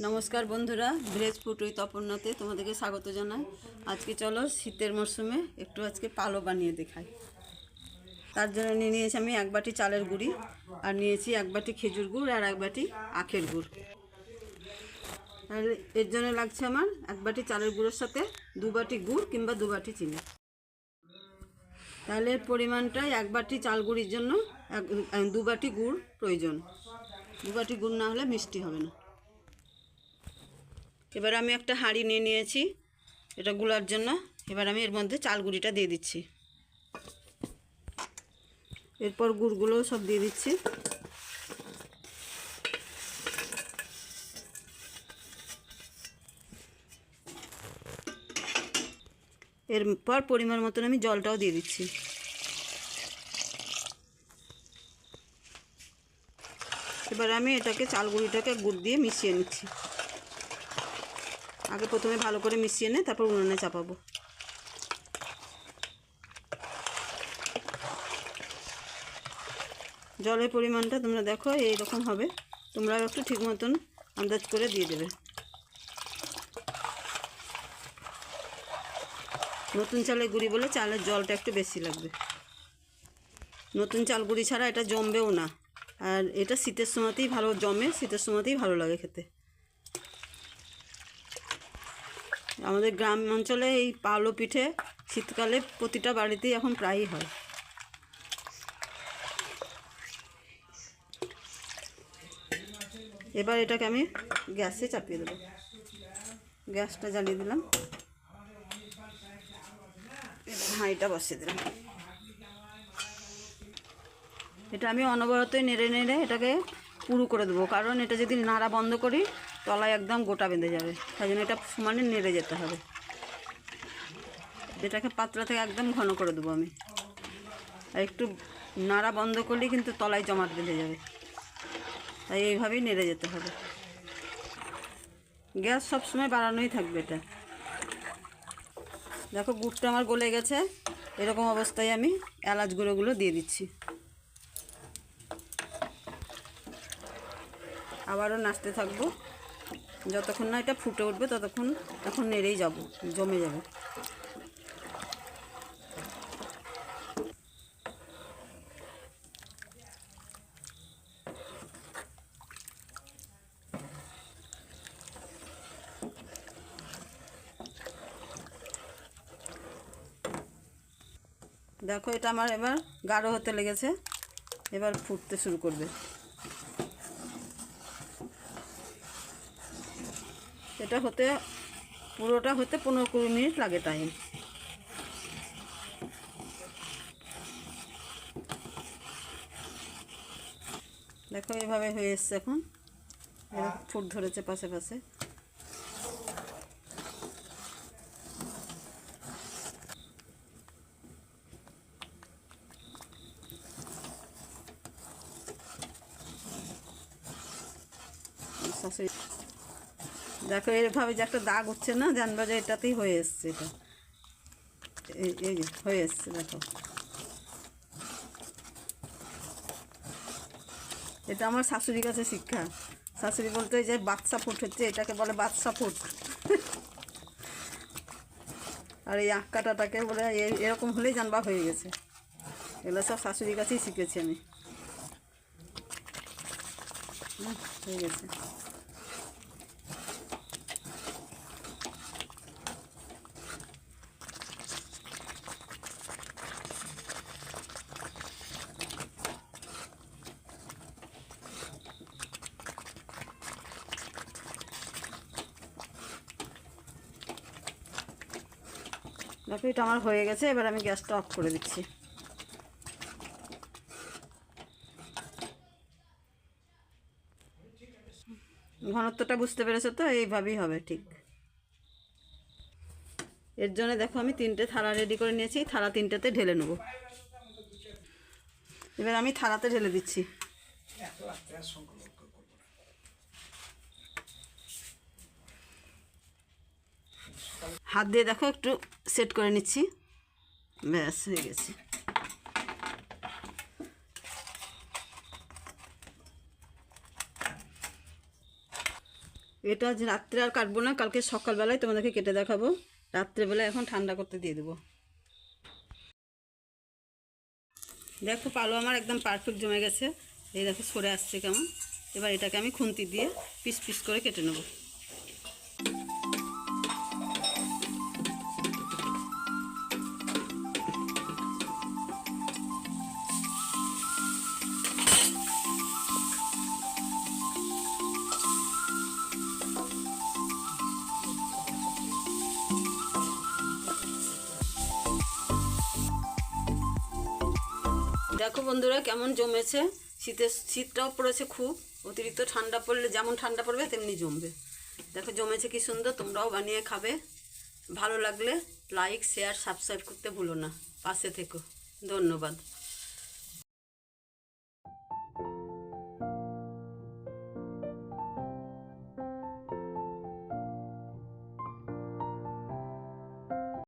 নমস্কার বন্ধুরা, village food with অপর্ণাতে তোমাদেরকে স্বাগত জানাই। আজকে চলো শীতের মরশুমে একটু আজকে পালো বানিয়ে দেখাই। তার জন্য নিয়ে নিয়েছি আমি 1 বাটি চালের গুঁড়ি, আর নিয়েছি 1 বাটি খেজুর গুড় আর 1 বাটি আখের গুড়। আর এর জন্য লাগছে আমার 1 বাটি চালের গুঁড়োর সাথে 2 বাটি গুড় কিংবা 2 বাটি চিনি। তাহলে এর পরিমাণটাই 1 বাটি চাল গুঁড়ির জন্য 2 বাটি গুড় প্রয়োজন। 2 বাটি গুড় না হলে মিষ্টি হবে না। এবার আমি একটা হাঁড়ি নিয়ে নিয়েছি এটা গুলার জন্য। এবার আমি এর মধ্যে চাল গুঁড়িটা দিয়ে দিচ্ছি, এরপর গুড়গুলো সব দিয়ে দিচ্ছি। এরপর পরিমাণ মতন আমি জলটাও দিয়ে দিচ্ছি। এবার আমি এটাকে চাল গুঁড়িটাকে গুড় দিয়ে মিশিয়ে নিচ্ছি। আগে প্রথমে ভালো করে মিশিয়ে নে, তারপর উনুনে চাপাবো। জলের পরিমাণটা তোমরা দেখো এইরকম হবে, তোমরা একটু ঠিক মতন আন্দাজ করে দিয়ে দেবে। নতুন চালের গুঁড়ি বলে চালের জলটা একটু বেশি লাগবে। নতুন চাল গুঁড়ি ছাড়া এটা জমবেও না, আর এটা শীতের সময়তেই ভালো জমে, শীতের সময়তেই ভালো লাগে খেতে। আমাদের গ্রাম অঞ্চলে এই পালো পিঠে শীতকালে প্রতিটা বাড়িতেই এখন প্রায়ই হয়। এবার এটাকে আমি গ্যাসে চাপিয়ে দেবো। গ্যাসটা জ্বালিয়ে দিলাম, হাঁড়িটা বসিয়ে দিলাম। এটা আমি অনবরতই নেড়ে নেড়ে এটাকে পুরু করে দেবো, কারণ এটা যদি নাড়া বন্ধ করি তলায় একদম গোটা বেঁধে যাবে। তাই জন্য এটা সমানে নেড়ে যেতে হবে। এটাকে পাতলা থেকে একদম ঘন করে দেবো আমি, আর একটু নাড়া বন্ধ করলেই কিন্তু তলায় জমাট বেঁধে যাবে। তাই এইভাবেই নেড়ে যেতে হবে। গ্যাস সবসময় বাড়ানোই থাকবে। এটা দেখো গুড়টা আমার গলে গেছে। এরকম অবস্থায় আমি এলাচ গুঁড়োগুলো দিয়ে দিচ্ছি। আবারও নাড়তে থাকবো যতক্ষণ না এটা ফুটে উঠবে, ততক্ষণ এখন নেড়েই যাব, জমে যাবে। দেখো এটা আমার এবার গাঢ় হতে লেগেছে, এবার ফুটতে শুরু করবে। এটা হতে পুরোটা হতে 15-20 মিনিট লাগে টাইম। দেখো এভাবে হয়ে এসছে, এখন ফুট ধরেছে পাশে পাশে। দেখো এইভাবে যে একটা দাগ হচ্ছে না, জানবা যে এটাতেই হয়ে এসছে। এটা এই যে হয়ে এসছে। দেখো এটা আমার শাশুড়ির কাছে শিক্ষা। শাশুড়ি বলতে যে বাদশা ফুট হচ্ছে, এটাকে বলে বাদশা ফুট। আর এই আখ কাটাটাকে বলে এরকম হলেই জানবা হয়ে গেছে। এগুলো সব শাশুড়ির কাছেই শিখেছি আমি। হয়ে গেছে। দেখো এটা আমার হয়ে গেছে। এবার আমি গ্যাসটা অফ করে দিচ্ছি। ঘনত্বটা বুঝতে পেরেছো তো? এইভাবেই হবে ঠিক। এর জন্য দেখো আমি 3টে থালা রেডি করে নিয়েছি, থালা 3টেতে ঢেলে নেব। এবার আমি থালাতে ঢেলে দিচ্ছি। হাত দিয়ে দেখো একটু সেট করে নিচ্ছি, ব্যাস হয়ে গেছে। এটা আজ রাত্রে আর কাটবো না, কালকে সকালবেলায় তোমাদেরকে কেটে দেখাবো। রাত্রেবেলায় এখন ঠান্ডা করতে দিয়ে দেবো। দেখো পালো আমার একদম পারফেক্ট জমে গেছে। এই দেখো সরে আসছে কেমন। এবার এটাকে আমি খুন্তি দিয়ে পিস পিস করে কেটে নেব। দেখো বন্ধুরা কেমন জমেছে। শীতটাও পড়েছে খুব, অতিরিক্ত ঠান্ডা পড়লে যেমন ঠান্ডা পড়বে তেমনি জমবে। দেখো জমেছে কি সুন্দর। তোমরাও বানিয়ে খাবে। ভালো লাগলে লাইক শেয়ার সাবস্ক্রাইব করতে ভুলো না। পাশে থেকো। ধন্যবাদ।